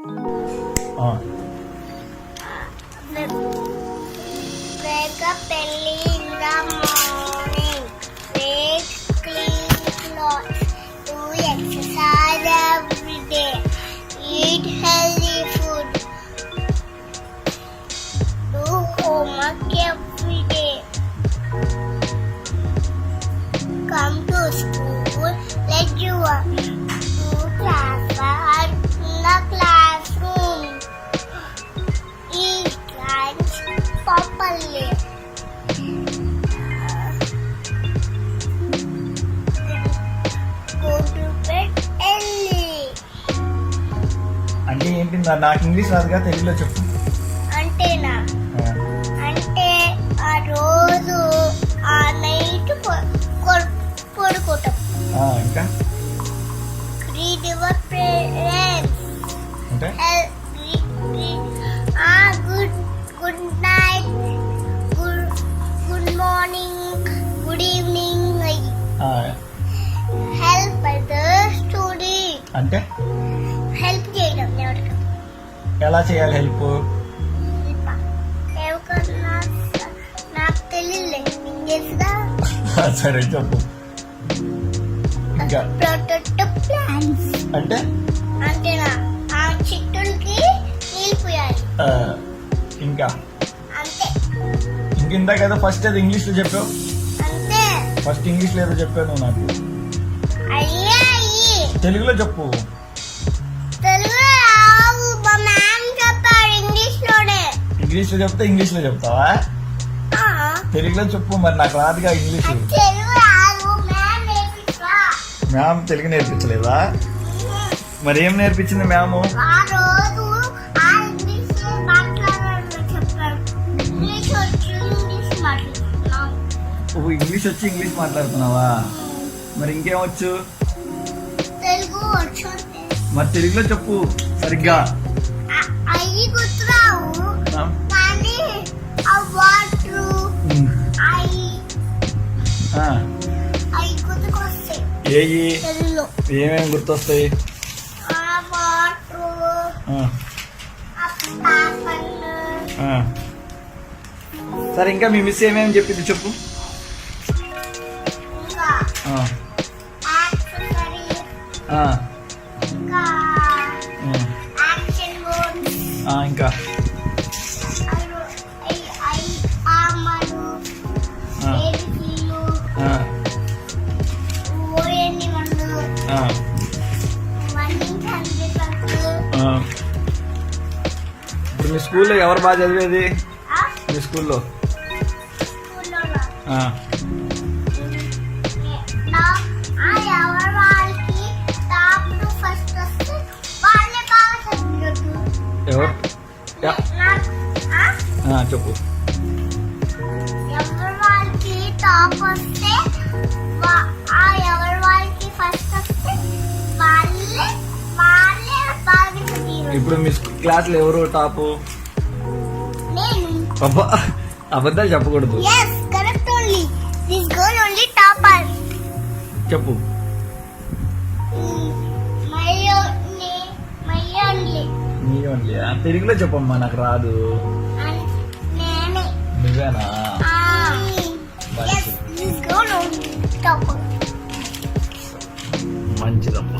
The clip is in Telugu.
Wake up early in the morning. Wake, clean clothes. Do exercise every day. Eat healthy food. Do homework every day. Come to school. Let you do class work in the classroom. Eat lunch properly. Go to bed early. అంటే ఏంటి నాకు ఇంగ్లీష్ రాదుగా, తెలుగులో చెప్పు. అంటేనా? అంటే ఆ రోజు ఆ నైట్ పడుకోవటం. ఇంకా Read your parents. అంటే Good night, good morning, good evening. Help others study. అంటే హెల్ప్ చేయడం ఎవరికి? ఎలా చేయాలి హెల్ప్? ఎవరికన్నా నాకు తెలియలే, నీకు తెలుసుగా? సరే చెప్పు. ఇంకా ప్రొటెక్ట్ ప్లాంట్స్ అంటే అంటేనా ఆ చెట్టులకి నీళ్ళు పోయాలి. ఇంకా అంతే. ఇంకిందా కదా ఫస్ట్ అది ఇంగ్లీష్లో చెప్పావు. అంతే. ఫస్ట్ ఇంగ్లీష్లో ఏదో చెప్పావు నువ్వు నాకు. అయ్యి తెలుగులో చెప్పు. తెలుగు రావు, మా మ్యామ్ చెప్పారు ఇంగ్లీష్లోనే. ఇంగ్లీష్లో చెప్తే ఇంగ్లీష్లో చెప్తావా? తెలుగులో చెప్పు. మరి నాకు రాదుగా ఇంగ్లీష్. తెలుగు రాదు, మ్యామ్ నేర్పిస్తా. మ్యామ్ తెలుగు నేర్పించలేదా? మరి ఏం నేర్పించింది మ్యామ్? ఆ రోజు ఆ ఇంగ్లీష్ మాట్లాడాలని చెప్పారు. ఇంగ్లీష్ వచ్చి ఇంగ్లీష్ మాట్లాడుతున్నాం. ఇంగ్లీష్ వచ్చి ఇంగ్లీష్ మాట్లాడుతున్నావా? మరి ఇంకేమొచ్చు? తెలుగు వచ్చు. మరి తెలుగులో చెప్పు సరిగ్గా. అయ్యి గుర్తురావు, కానీ ఆ వాటర్ అయ్యి గుర్తుకొస్తాయి. ఏయి తెలుగులో ఏమేమి గుర్తొస్తాయి? ఆ వాటర్, ఆ పేపర్. సరే ఇంకా మీ మిస్ ఏమేమి చెప్పింది చెప్పు. ఇంకా యాక్సెసరీ, ఇంకా యాక్షన్ వర్డ్స్, ఇంకా ఆమలు, ఏబిసిలు, ఓఎన్ని వన్ను, 1 నుంచి 100 వరకు. ఇప్పుడు మీ స్కూల్లో ఎవరు బాగా చదివేది? మీ స్కూల్లో ఎవరు వాళ్ళకి టాప్ ఫస్ట్ వస్తే వాళ్ళే బాగా చదివినట్టు. ఎవరు చెప్పు. ఎవరు వాళ్ళకి టాప్ వస్తే ఎవరు వాళ్ళకి ఫస్ట్ వస్తే వాళ్ళే బాగా చదివారు. ఇప్పుడు మీ క్లాస్లో ఎవరు టాపు? నేను. అబ్బా, అబద్ధాలు చెప్పకూడదు. Yes, correct only. This girl only topper. చెప్పు. My only. నీ ఓన్లీ తెలుగులో చెప్పమ్మా, నాకు రాదు. నేనే. నువ్వేనా? Yes, this girl only topper. మంచిదమ్మా.